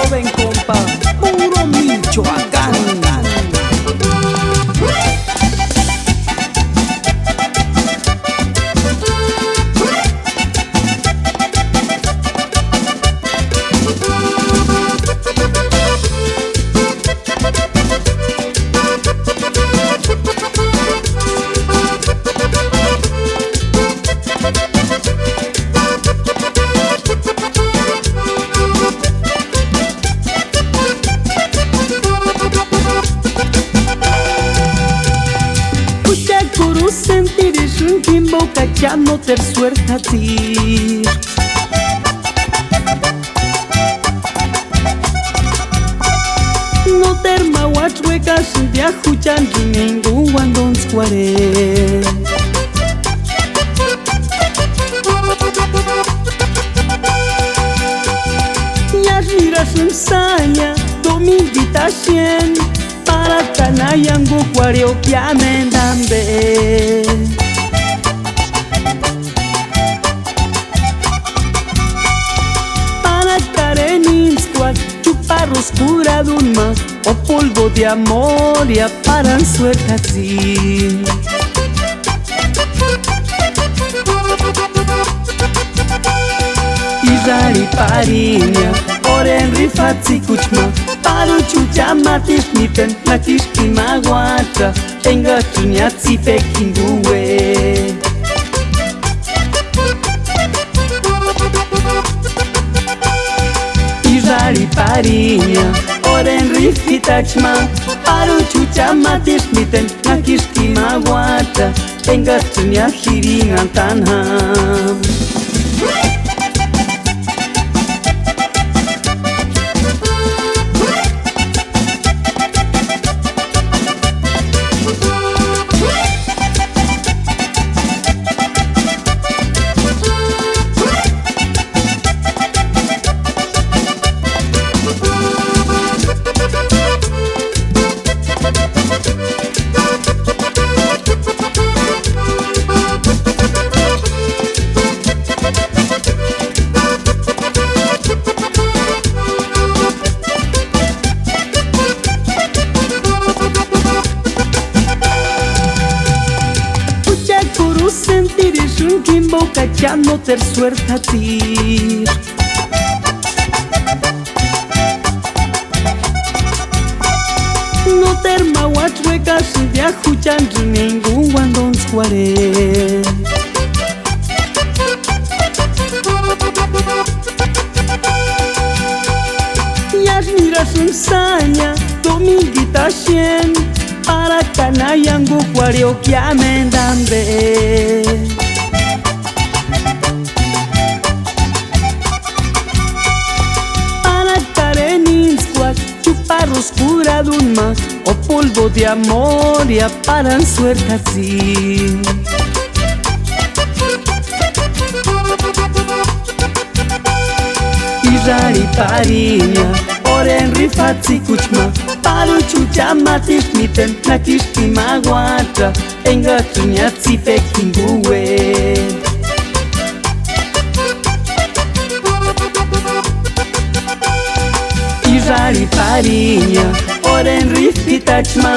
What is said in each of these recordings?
joven compa, puro Michoacán. Sentiris în timbo ca cea nu ter suerta tir No ter mawachwe ka sundia huchan rimengu wandon square Yas miras în sanya domingita sien Para canayangu cuario kiamendambe Para carenin squad chuparros cura dunma O polvo de amor y aparan suercatzi Izari parinia oren rifatzi kuchma Paru chucha matish miten matish kimaguacha Enga chunyatsi pekingue Izari parinia oren rifitachma Paru chucha matish miten matish kimaguacha Enga chunyahirin antanham Sentiris în timbo ca cea nu ter suerta tir No ter mawachwe ka sundia huchan rimengu wandon square Yas miras în sanya domingita sien Para canayangu cuario kiamendambe Para carenin squad chuparros cura dunma O polvo de amor y aparan suercatzi Izari parinia oren rifatzi kuchma Paru chucha matish miten matish kimaguacha Enga chunyatsi pekingue Izari parinia oren rifitachma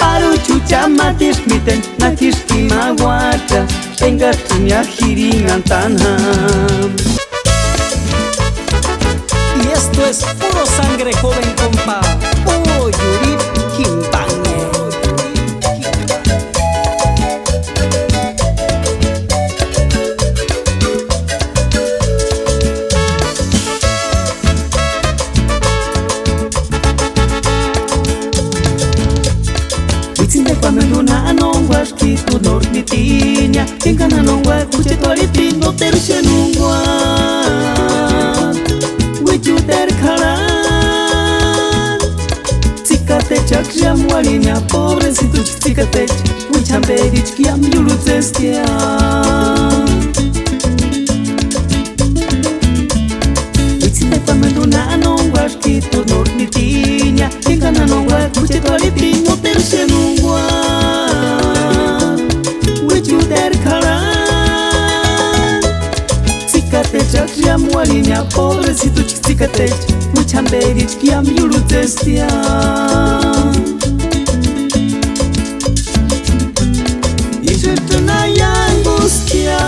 Paru chucha matish miten matish kimaguacha Enga chunyahirin antanham Y esto es puro sangre joven compa, puro Yurip Kimbañe. Witzinde kwamenduna anongwa shkitu norditinya Kinkana nongwa kuchetoriti no tershenungwa Wichuter karan Tsikatech akjam walinia pobrecito tsikatech Wichambedich kiam yulutzestia Witzinde kwamenduna anongwa shkitu norditinya Kinkana nongwa kuchetoriti no tershenungwa Wichuter karan Tsikatech akjam walinia pobrecito chichicatech, muchamberich kiam yurutestia. Y yo estoy angustia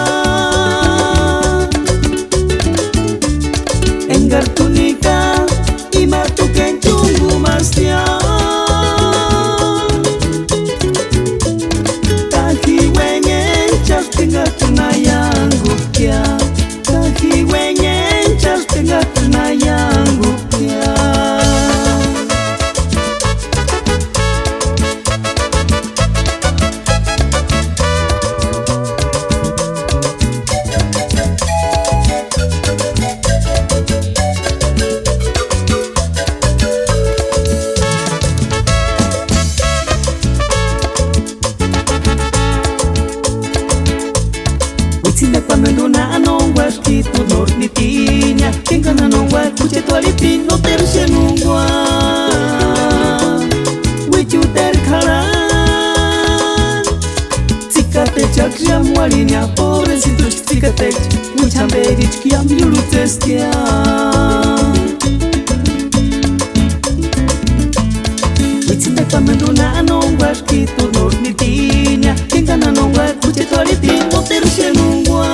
engartunika y matuken chungu mastia. Kahi wengen chas tenga tunayangu kia. Kahi wengen chas tenga tunayangu kia. Sinda kwamendo na nongwa kitu norni tinya Kenga na nongwa kuche tualiti no terse nongwa Wichu ter karan Tsikate chakria mwalinya pobrecito tsikate Muchamberich kiam yurutestia. Sinda kwamendo na nongwa kitu norni tinya Kenga na nongwa kuche tualiti no terse nongwa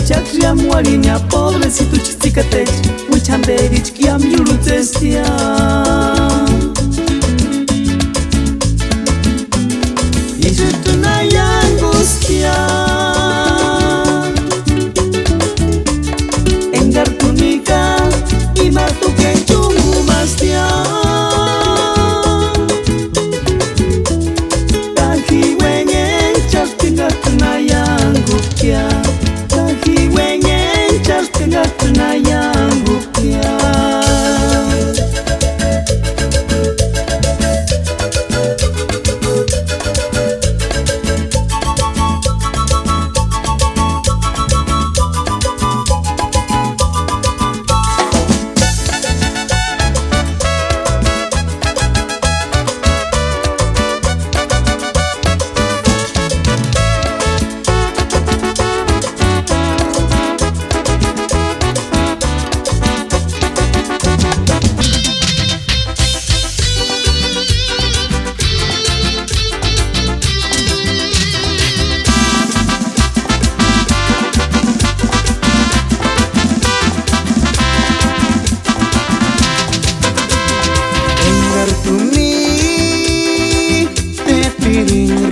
Chakria mwalinya pobrecito chichicatech muchamberich kiam yurutestia. Y yo estoy angustia engartunika y matuken chungu mastia. Kahi wengen chas tenga tunayangu kia. Kahi wengen chas tenga tunayangu kia.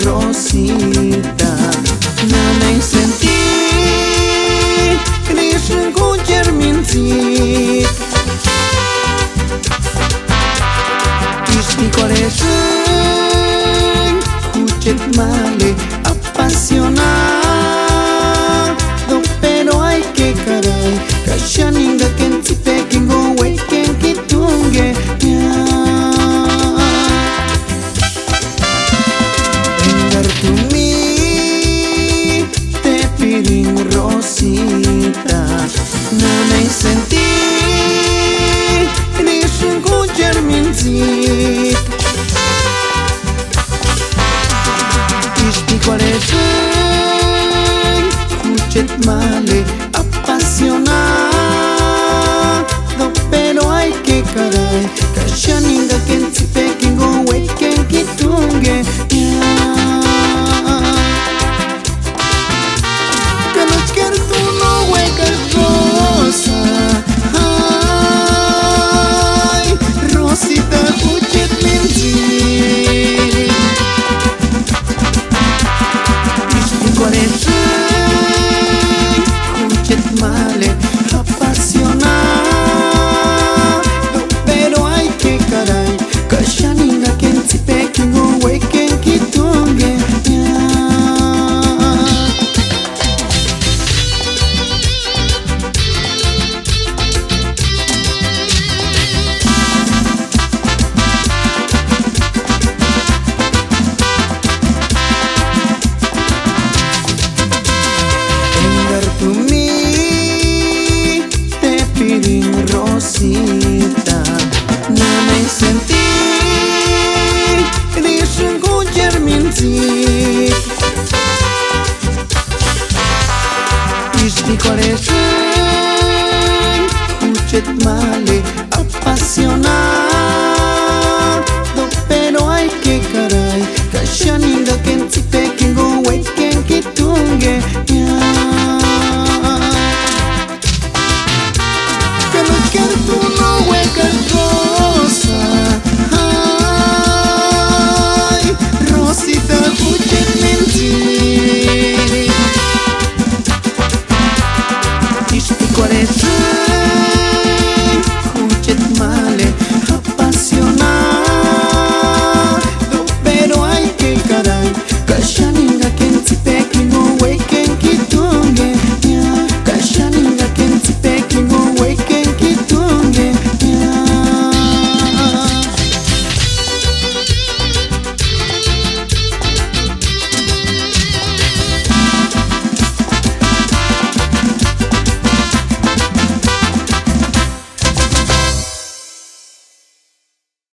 Rosita, no me sentí Krishna kucher minzi Kishni koreshin kuchet male apasionado, pero hay que caray kashaninga kenzipe kingo weken kitunge Rosita, no me sentí Krishna kucher minzi Kishti koreshin kuchet male apasionado, pero hay que caray